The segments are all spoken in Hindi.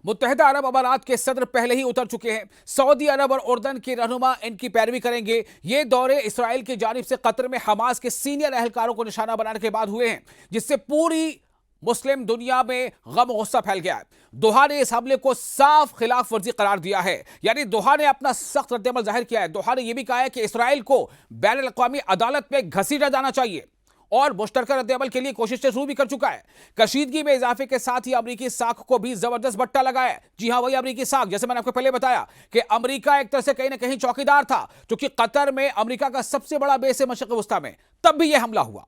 मुत्तहिदा अरब अमारात के सदर पहले ही उतर चुके हैं। सऊदी अरब और उर्दन के रहनुमा इनकी पैरवी करेंगे। ये दौरे इसराइल की जानिब से कतर में हमास के सीनियर एहलकारों को निशाना बनाने के बाद हुए हैं, जिससे पूरी मुस्लिम दुनिया में गम गुस्सा फैल गया है। दोहा ने इस हमले को साफ खिलाफ वर्जी करार दिया है, यानी दोहा ने अपना सख्त रद्दअमल जाहिर किया है। दोहा ने यह भी कहा है कि इसराइल को बैनुल अक़वामी अदालत में घसीटा जाना चाहिए और मुश्तरका रद्दअमल के लिए कोशिशें शुरू भी कर चुका है। कशीदगी में इजाफे के साथ ही अमरीकी साख को भी जबरदस्त बट्टा लगाया है। जी हां, वही अमरीकी साख, जैसे मैंने आपको पहले बताया कि अमरीका एक तरह से कहीं ना कहीं चौकीदार था, क्योंकि कतर में अमरीका का सबसे बड़ा बेस है मशरिक़ वस्ता में, तब भी यह हमला हुआ।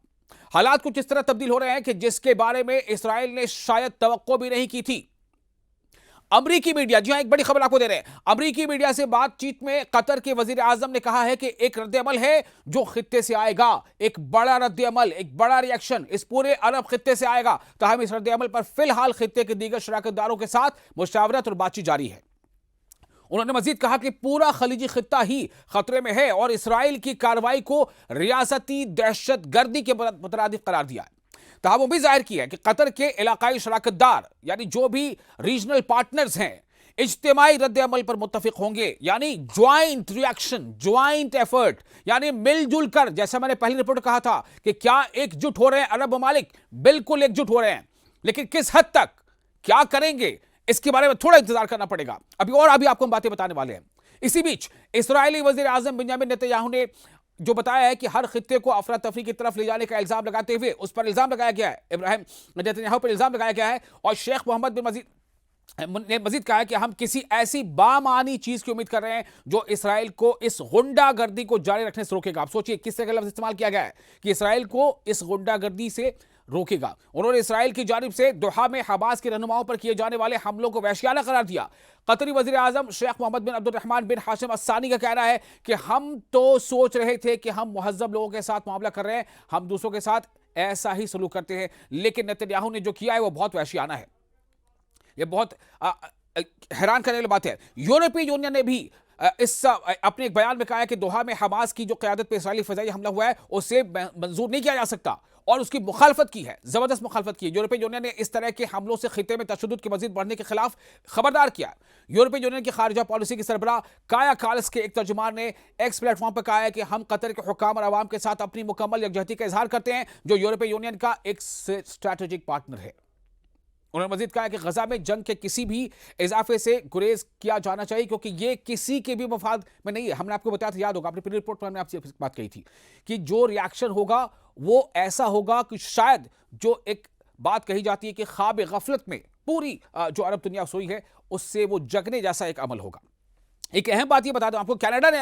हालात कुछ इस तरह तब्दील हो रहे हैं कि जिसके बारे में इसराइल ने शायद तवक्को भी नहीं की थी। अमरीकी मीडिया, जी हां, एक बड़ी खबर आपको दे रहे हैं। अमरीकी मीडिया से बातचीत में कतर के वजीर आजम ने कहा है कि एक रद्दअमल है जो खित्ते से आएगा, एक बड़ा रद्दअमल, एक बड़ा रिएक्शन इस पूरे अरब खित्ते से आएगा। ताहम इस रद्दअमल पर फिलहाल खित्ते के दीगर शराकतदारों के साथ मुशावरत और बातचीत जारी है। उन्होंने मजीद कहा कि पूरा खलीजी खित्ता ही खतरे में है और इसराइल की कार्रवाई को रियासती दहशतगर्दी के मुतरादिफ करार दिया है। ताहम भी जाहिर की है कि कतर के इलाकाई शराकतदार, यानी जो भी रीजनल पार्टनर्स हैं, इज्तिमाई रद्दअमल पर मुत्तफिक होंगे, यानी ज्वाइंट रिएक्शन, ज्वाइंट एफर्ट, यानी मिलजुल कर। जैसा मैंने पहली रिपोर्ट कहा था कि क्या एकजुट हो रहे हैं अरब ममालिक, बिल्कुल एकजुट हो रहे हैं, लेकिन किस हद तक, क्या करेंगे, इसके बारे में थोड़ा इंतजार करना पड़ेगा। अभी आपको हम बातें बताने वाले हैं। इसी बीच इस्राएली वजीर आजम बिंयामिन नेतन्याहू ने जो बताया है कि हर खित्ते को अफरा तफरी की तरफ ले जाने का इल्जाम लगाते हुए उस पर इल्जाम लगाया गया है, इब्राहिम नेतन्याहू पर इल्जाम लगाया गया है, और शेख मोहम्मद बिन ने मजीद कहा है कि हम किसी ऐसी बामानी चीज की उम्मीद कर रहे हैं जो इसराइल को इस गुंडागर्दी को जारी रखने से रोकेगा। आप सोचिए किस तरह का लफ्ज इस्तेमाल किया गया है कि इसराइल को इस गुंडागर्दी से रोकेगा। उन्होंने इसराइल की जानिब से दोहा में हमास के रहनुमाओं पर किए जाने वाले हमलों को वहशियाना करार दिया। कतरी वजीर आजम शेख मोहम्मद बिन अब्दुर्रहमान बिन हाशिम अस्सानी का कहना है कि हम तो सोच रहे थे कि हम मुहज्जब लोगों के साथ मामला कर रहे हैं, हम दूसरों के साथ ऐसा ही सलूक करते हैं, लेकिन नेतन्याहू ने जो किया है वो बहुत वहशियाना है। यह बहुत हैरान करने वाली बात है। यूरोपीय यूनियन ने भी अपने एक बयान में कहा है कि दोहा में हमास की जो क़यादत पे इसराइली फ़िज़ाई हमला हुआ है उसे मंजूर नहीं किया जा सकता, और उसकी मुखालफत की है, जबरदस्त मुखालफत की। यूरोपीय यूनियन ने इस तरह के हमलों से खित्ते में तशद्दुद के मजीद बढ़ने के खिलाफ खबरदार किया। यूरोपीय यूनियन की खारिजा पॉलिसी की सरबराह काया कालस के एक तर्जुमान ने एक्स प्लेटफॉर्म पर कहा है कि हम कतर के हुक्काम और अवाम के साथ अपनी मुकम्मल यकजहती का इजहार करते हैं, जो यूरोपीय यूनियन का एक स्ट्रैटेजिक पार्टनर है। उन्होंने मजीद कहा कि गजा में जंग के किसी भी इजाफे से गुरेज किया जाना चाहिए, क्योंकि ये किसी के भी मफाद में नहीं है। हमने आपको बताया था, याद होगा, अपनी पहली रिपोर्ट पर हमने आपसे बात कही थी कि जो रिएक्शन होगा वो ऐसा होगा कि शायद जो एक बात कही जाती है कि ख्वाब गफलत में पूरी जो अरब दुनिया सोई है उससे वो जगने जैसा एक अमल होगा। एक अहम बात ये बता दूं आपको, कनाडा ने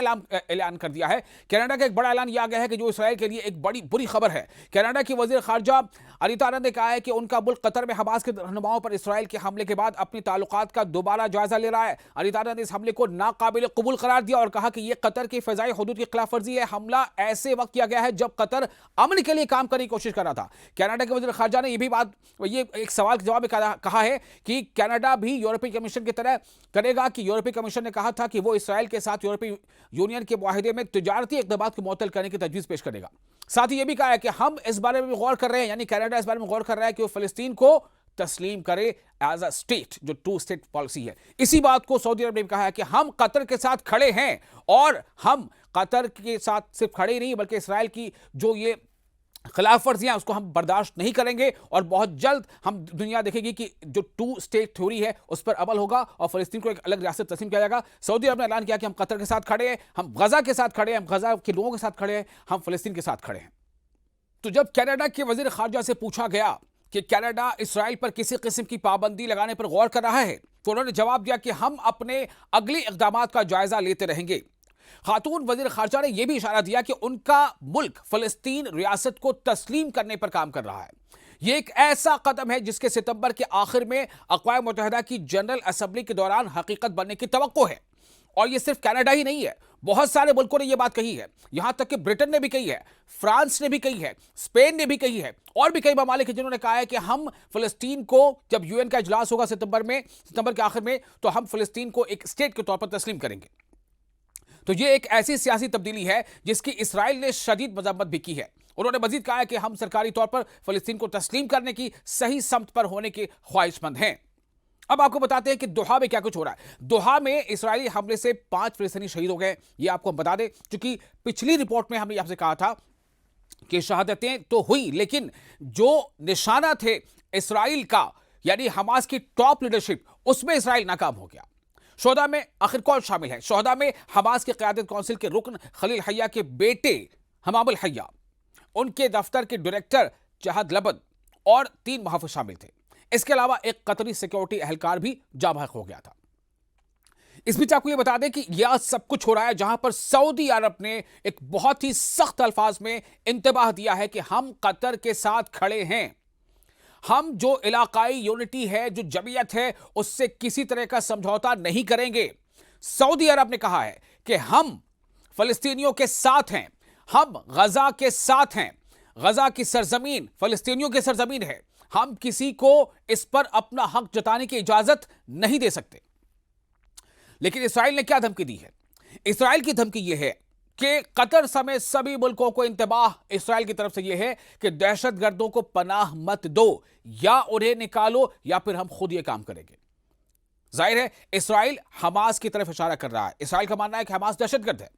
ऐलान कर दिया है। कनाडा का एक बड़ा ऐलान यह आ गया है कि जो इसराइल के लिए एक बड़ी बुरी खबर है। कनाडा की वजीर खारजा अनीता आनंद ने कहा है कि उनका मुल्क कतर में हमास के रहनुमाओं पर इसराइल के हमले के बाद अपनी ताल्लुकात का दोबारा जायजा ले रहा है। अनीता आनंद ने इस हमले को नाकाबिल कबूल करार दिया और कहा कि यह कतर की फ़िज़ाई हदूद की खिलाफ वर्जी है। हमला ऐसे वक्त किया गया है जब कतर अमन के लिए काम करने की कोशिश कर रहा था। कनाडा के वजीर खारजा ने ये एक सवाल के जवाब में कहा है कि कनाडा भी यूरोपीय कमीशन की तरह करेगा कि यूरोपीय कमीशन ने कहा था कि वो इसराइल के साथ यूरोपीय यूनियन के मुआहदे में तिजारती इक़दामात को मुअत्तल करने की तजवीज़ पेश करेगा। साथ ही यह भी कहा है कि हम इस बारे में गौर कर रहे हैं, यानी कनाडा इस बारे में गौर कर रहा है कि वो फ़लस्तीन को तस्लीम करे एज अ स्टेट, जो टू स्टेट पॉलिसी है। इसी बात को सऊदी अरब ने कहा है कि हम कतर के साथ खड़े हैं, और हम कतर के साथ सिर्फ खड़े ही नहीं बल्कि इसराइल की जो ये खिलाफ वर्जियां उसको हम बर्दाश्त नहीं करेंगे, और बहुत जल्द हम दुनिया देखेगी कि जो टू स्टेट थ्योरी है उस पर अमल होगा और फ़लस्तीन को एक अलग रियासत तस्लीम किया जाएगा। सऊदी अरब ने ऐलान किया कि हम कतर के साथ खड़े हैं, हम गजा के साथ खड़े हैं, हम गजा के लोगों के साथ खड़े हैं, हम फ़लस्तीन के साथ खड़े हैं। तो जब कनाडा के वजीर खारजा से पूछा गया कि कनाडा इसराइल पर किसी किस्म की पाबंदी लगाने पर गौर कर रहा है, तो उन्होंने जवाब दिया कि हम अपने अगले इक़दामात का जायजा लेते रहेंगे। खातून वजीर खारजा ने यह भी इशारा दिया कि उनका मुल्क फ़लस्तीन रियासत को तस्लीम करने पर काम कर रहा है। यह एक ऐसा कदम है जिसके सितंबर के आखिर में अक़वाम मुत्तहिदा की जनरल असेंबली के दौरान हकीकत बनने की तवक्को है। और यह सिर्फ कनाडा ही नहीं है, बहुत सारे मुल्कों ने यह बात कही है, यहां तक कि ब्रिटेन ने भी कही है, फ्रांस ने भी कही है, स्पेन ने भी कही है, और भी कई ममालिक हैं जिन्होंने कहा है कि हम फ़लस्तीन को, जब यूएन का इजलास होगा सितंबर के आखिर में, तो हम फ़लस्तीन को एक स्टेट के तौर पर तस्लीम करेंगे। तो यह एक ऐसी सियासी तब्दीली है जिसकी इसराइल ने शदीद मजम्मत भी की है। उन्होंने मजीद कहा है कि हम सरकारी तौर पर फ़लस्तीन को तस्लीम करने की सही समत पर होने के ख्वाहिशमंद हैं। अब आपको बताते हैं कि दोहा में क्या कुछ हो रहा है। दोहा में इस्राएली हमले से 5 फिलिस्तीनी शहीद हो गए, ये आपको हम बता दें, क्योंकि पिछली रिपोर्ट में हमने आपसे कहा था कि शहादतें तो हुई, लेकिन जो निशाना थे इस्राइल का, यानी हमास की टॉप लीडरशिप, उसमें इस्राइल नाकाम हो गया। शोहदा में आखिर कौन शामिल है? शोहदा में हमास के क़यादत काउंसिल के रुकन खलील हय्या के बेटे हमामुल हय्या, उनके दफ्तर के डायरेक्टर जहाद लबद और 3 मुहाफिज शामिल थे। इसके अलावा एक कतरी सिक्योरिटी एहलकार भी जाँ बहक हो गया था। इस बीच आपको यह बता दें कि यह सब कुछ हो रहा है जहां पर सऊदी अरब ने एक बहुत ही सख्त अल्फाज में इंतबाह दिया है कि हम कतर के साथ खड़े हैं, हम जो इलाकाई यूनिटी है, जो जमीयत है, उससे किसी तरह का समझौता नहीं करेंगे। सऊदी अरब ने कहा है कि हम फलस्तीनियों के साथ हैं, हम गजा के साथ हैं, गजा की सरजमीन फलस्तीनियों की सरजमीन है, हम किसी को इस पर अपना हक जताने की इजाजत नहीं दे सकते। लेकिन इस्राइल ने क्या धमकी दी है? इस्राइल की धमकी यह है कि कतर समेत सभी मुल्कों को इंतबाह इस्राइल की तरफ से यह है कि दहशतगर्दों को पनाह मत दो, या उन्हें निकालो या फिर हम खुद यह काम करेंगे। जाहिर है इस्राइल हमास की तरफ इशारा कर रहा है। इस्राइल का मानना है कि हमास दहशतगर्द है,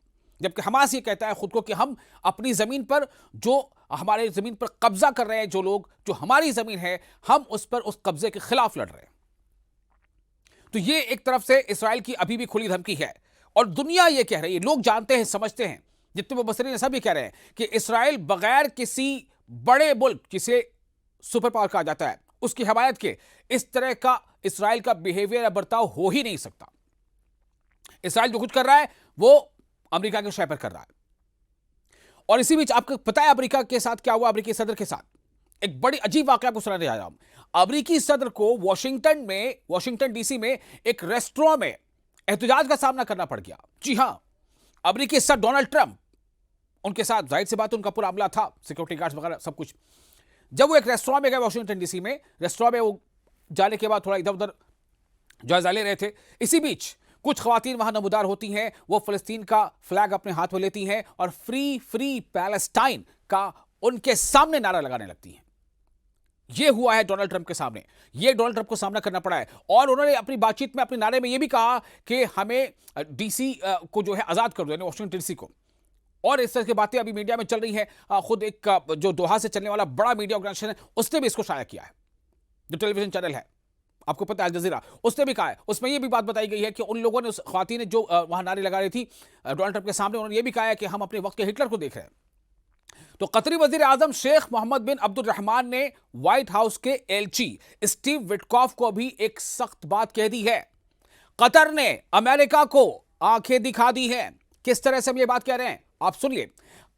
जबकि हमास ये कहता है खुद को कि हम अपनी जमीन पर, जो हमारे जमीन पर कब्जा कर रहे हैं जो लोग, जो हमारी जमीन है, हम उस पर उस कब्जे के खिलाफ लड़ रहे हैं। तो ये एक तरफ से इस्राइल की अभी भी खुली धमकी है, और दुनिया ये कह रही है, लोग जानते हैं, समझते हैं, जितने मुबस्सिरीन हैं सभी कह रहे हैं कि इस्राइल बगैर किसी बड़े मुल्क, जिसे सुपर पावर कहा जाता है, उसकी हिमायत के इस तरह का इस्राइल का बिहेवियर या बर्ताव हो ही नहीं सकता। इस्राइल जो कुछ कर रहा है वो अमेरिका के शय पर कर रहा है। और इसी बीच आपको पता है अमेरिका के साथ क्या हुआ? अमेरिकी सदर के साथ एक बड़ी अजीब वाकया को सुनाने जा रहा हूं। अमेरिकी सदर को वॉशिंगटन डीसी में एक रेस्टोरेंट में एहतजाज का सामना करना पड़ गया। जी हां, अमेरिकी सदर डोनाल्ड ट्रंप, उनके साथ जाहिर सी बात उनका पूरा अमला था, सिक्योरिटी गार्ड्स वगैरह सब कुछ। जब वो एक रेस्टोरेंट में गए वॉशिंगटन डीसी में, रेस्टोरेंट में वो जाने के बाद थोड़ा इधर उधर जायजा ले रहे थे। इसी बीच कुछ खवातीन वहां नमूदार होती हैं, वो फिलिस्तीन का फ्लैग अपने हाथ में लेती हैं और फ्री फ्री पैलेस्टाइन का उनके सामने नारा लगाने लगती हैं। यह हुआ है डोनाल्ड ट्रंप के सामने, यह डोनाल्ड ट्रंप को सामना करना पड़ा है। और उन्होंने अपनी बातचीत में, अपने नारे में यह भी कहा कि हमें डीसी को जो है आजाद कर दो, यानी वॉशिंगटन डीसी को। और इस तरह की बातें अभी मीडिया में चल रही है। खुद एक जो दोहा से चलने वाला बड़ा मीडिया ऑर्गेनाइजेशन है, उसने भी इसको शाया किया है, जो टेलीविजन चैनल है, आपको पता है, अल जजीरा, उसने भी कहा है। उसमें यह भी बात बताई गई है कि उन लोगों ने, उस ख्वातीन ने जो वहां नारे लगा रही थी डोनाल्ड ट्रंप के सामने, उन्होंने यह भी कहा है कि हम अपने वक्त के हिटलर को देख रहे हैं। तो कतरी वजीर आजम शेख मोहम्मद बिन अब्दुर्रहमान ने व्हाइट हाउस के एलची स्टीव विटकॉफ को भी एक सख्त बात कह दी है। कतर ने अमेरिका को आंखें दिखा दी हैं। किस तरह से हम ये बात कह रहे हैं आप सुनिए।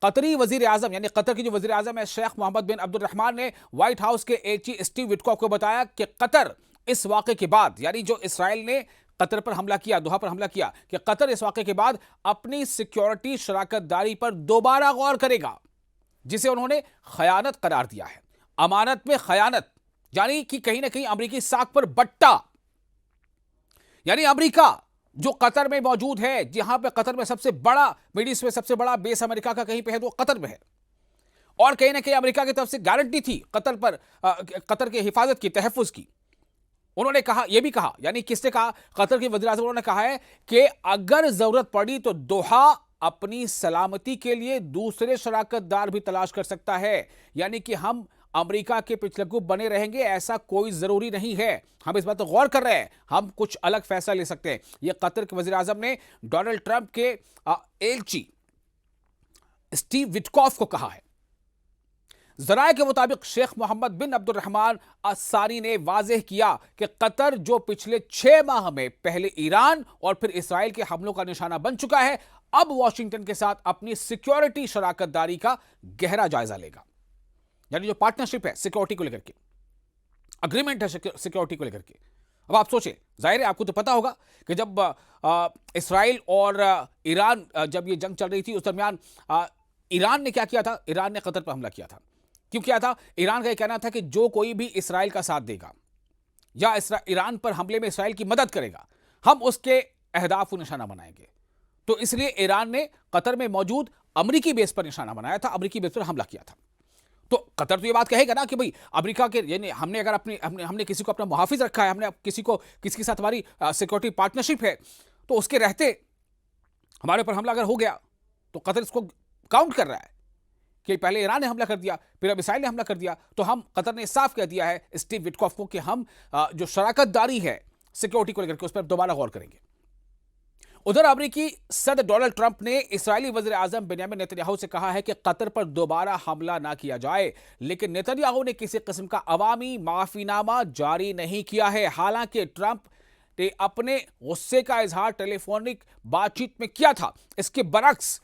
कतरी वजीर आजम, यानी कतर की जो वजीर आजम है शेख मोहम्मद बिन अब्दुर्रहमान ने व्हाइट हाउस के एलची स्टीव विटकॉफ को बताया कि कतर इस वाक़े के बाद, यानी जो इसराइल ने कतर पर हमला किया, दोहा पर हमला किया, कि कतर इस वाक़े के बाद अपनी सिक्योरिटी शराकतदारी पर दोबारा गौर करेगा, जिसे उन्होंने खयानत करार दिया है। अमानत में खयानत, यानी कि कहीं ना कहीं अमेरिकी साख पर बट्टा। यानी अमेरिका जो कतर में मौजूद है, जहां पे कतर में सबसे बड़ा, मिडिल ईस्ट में सबसे बड़ा बेस अमेरिका का कहीं पे है तो कतर में है, और कहीं ना कहीं अमेरिका की तरफ से गारंटी थी कतर पर, कतर की हिफाजत की, तहफ़्फ़ुज़ की। उन्होंने कहा, यह भी कहा, यानी किसने कहा? कतर के वज़ीर आज़म, उन्होंने कहा है कि अगर जरूरत पड़ी तो दोहा अपनी सलामती के लिए दूसरे शराकतदार भी तलाश कर सकता है। यानी कि हम अमेरिका के पिछलग्गू बने रहेंगे ऐसा कोई जरूरी नहीं है। हम इस बात पर गौर कर रहे हैं, हम कुछ अलग फैसला ले सकते हैं। यह कतर के वज़ीर आज़म ने डोनाल्ड ट्रंप के एलची स्टीव विटकॉफ को कहा है। ज़राए के मुताबिक शेख मोहम्मद बिन अब्दुर्रहमान अस्सारी ने वाज़ेह किया कि कतर जो पिछले 6 माह में पहले ईरान और फिर इसराइल के हमलों का निशाना बन चुका है, अब वॉशिंगटन के साथ अपनी सिक्योरिटी शराकतदारी का गहरा जायजा लेगा। यानी जो पार्टनरशिप है सिक्योरिटी को लेकर के, अग्रीमेंट है सिक्योरिटी को लेकर के। अब आप सोचें, जाहिर है आपको तो पता होगा कि जब इसराइल और ईरान, जब ये जंग चल रही थी, उस दरमियान ईरान ने क्या किया था? ईरान ने कतर पर हमला किया था। क्यों किया था? ईरान का यह कहना था कि जो कोई भी इसराइल का साथ देगा या ईरान पर हमले में इसराइल की मदद करेगा, हम उसके अहदाफ को निशाना बनाएंगे। तो इसलिए ईरान ने कतर में मौजूद अमेरिकी बेस पर निशाना बनाया था, अमेरिकी बेस पर हमला किया था। तो कतर तो ये बात कहेगा ना कि भाई अमेरिका के यानी हमने अगर हमने किसी को अपना मुहाफिज रखा है, हमने किसी के साथ हमारी सिक्योरिटी पार्टनरशिप है, तो उसके रहते हमारे ऊपर हमला अगर हो गया तो कतर इसको काउंट कर रहा है कि पहले ईरान ने हमला कर दिया, फिर अब इसराइल ने हमला कर दिया, तो हम कतर ने साफ कह दिया है स्टीव विटकॉफ को कि हम जो शराकतदारी है सिक्योरिटी को लेकर के उस पर दोबारा गौर करेंगे। उधर अमेरिकी सदर डोनाल्ड ट्रंप ने इस्राएली वज़ीर आज़म बेंयामिन नेतन्याहू से कहा है कि कतर पर दोबारा हमला ना किया जाए, लेकिन नेतन्याहू ने किसी किस्म का अवामी माफीनामा जारी नहीं किया है। हालांकि ट्रंप ने अपने गुस्से का इजहार टेलीफोनिक बातचीत में किया था। इसके बरक्स,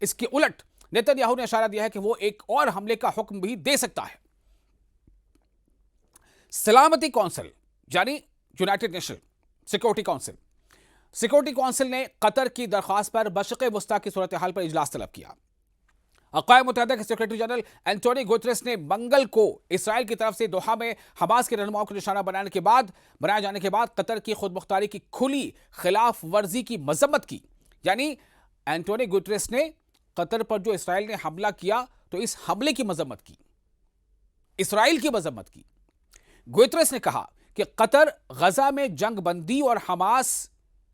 इसके उलट नेतन्याहू ने इशारा दिया है कि वो एक और हमले का हुक्म भी दे सकता है। सलामती काउंसिल यानी यूनाइटेड नेशन सिक्योरिटी काउंसिल ने कतर की दरख्वास्त पर बशक़े वुस्ता की सूरत हाल पर इजलास तलब किया। अक़वाम मुत्तहिदा के सेक्रेटरी जनरल एंटोनियो गुतरेस ने मंगल को इसराइल की तरफ से दोहा में हमास के रहनुमाओं को निशाना बनाए जाने के बाद कतर की खुद मुख्तारी की खुली खिलाफ वर्जी की मजम्मत की। यानी एंटोनियो गुतरेस ने कतर पर जो इसराइल ने हमला किया तो इस हमले की मजम्मत की, इसराइल की मजम्मत की। गुतरेस ने कहा कि कतर गजा में जंग बंदी और हमास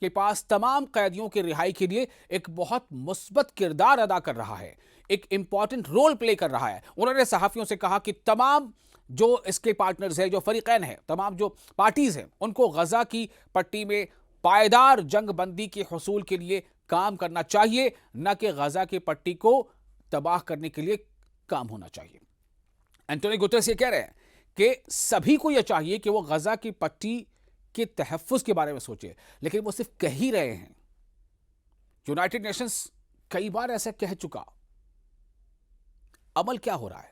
के पास तमाम कैदियों की रिहाई के लिए एक बहुत मुस्बत किरदार अदा कर रहा है, एक इंपॉर्टेंट रोल प्ले कर रहा है। उन्होंने सहाफियों से कहा कि तमाम जो इसके पार्टनर्स हैं, जो फरीकैन हैं, तमाम जो पार्टीज हैं, उनको गजा की पट्टी में पायदार जंग बंदी के हुसूल के लिए काम करना चाहिए, न कि गजा की पट्टी को तबाह करने के लिए काम होना चाहिए। एंटोनियो गुतरेस ये कह रहे हैं कि सभी को यह चाहिए कि वो गजा की पट्टी के तहफ़्फ़ुज़ के बारे में सोचे, लेकिन वो सिर्फ कह ही रहे हैं। यूनाइटेड नेशंस कई बार ऐसा कह चुका, अमल क्या हो रहा है?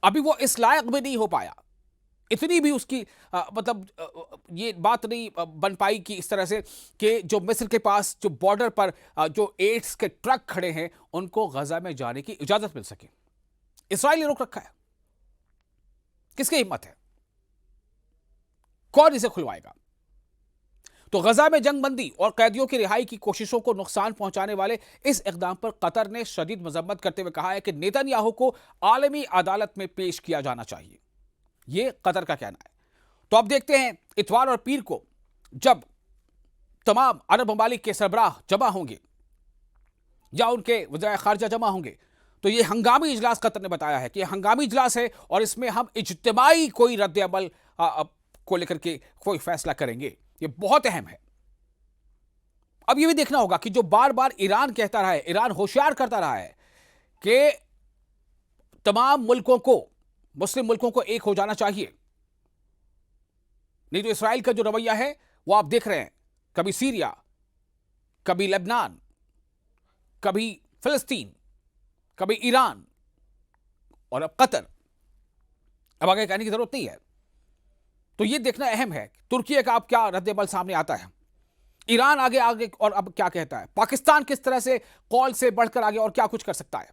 अभी वो इस लायक भी नहीं हो पाया, इतनी भी उसकी ये बात नहीं बन पाई कि इस तरह से कि जो मिस्र के पास जो बॉर्डर पर जो एड्स के ट्रक खड़े हैं उनको गजा में जाने की इजाजत मिल सके। इसराइल ने रोक रखा है। किसकी हिम्मत है? कौन इसे खुलवाएगा? तो गजा में जंगबंदी और कैदियों की रिहाई की कोशिशों को नुकसान पहुंचाने वाले इस इकदाम पर कतर ने शदीद मजम्मत करते हुए कहा है कि नेतन्याहू को आलमी अदालत में पेश किया जाना चाहिए। यह कतर का कहना है। तो अब देखते हैं इतवार और पीर को जब तमाम अरब ममालिक के सरबराह जमा होंगे या उनके वज़ीर खारजा जमा होंगे, तो यह हंगामी इजलास कतर ने बताया है कि हंगामी इजलास है और इसमें हम इज्तिमाई कोई रद्द अमल को लेकर के कोई फैसला करेंगे। यह बहुत अहम है। अब यह भी देखना होगा कि जो बार बार ईरान कहता रहा है, ईरान होशियार करता रहा है कि तमाम मुल्कों को, मुस्लिम मुल्कों को एक हो जाना चाहिए, नहीं तो इसराइल का जो रवैया है वो आप देख रहे हैं, कभी सीरिया, कभी लेबनान, कभी फिलिस्तीन, कभी ईरान और अब कतर। अब आगे कहने की जरूरत नहीं है। तो यह देखना अहम है तुर्की का अब क्या रद्द-ए-अमल सामने आता है, ईरान आगे और अब क्या कहता है, पाकिस्तान किस तरह से कॉल से बढ़कर आगे और क्या कुछ कर सकता है।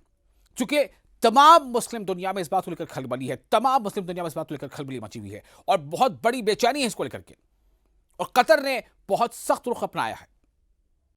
चूंकि तमाम मुस्लिम दुनिया में इस बात को लेकर खलबली है, तमाम मुस्लिम दुनिया में इस बात को लेकर खलबली मची हुई है और बहुत बड़ी बेचैनी है इसको लेकर के, और कतर ने बहुत सख्त रुख अपनाया है।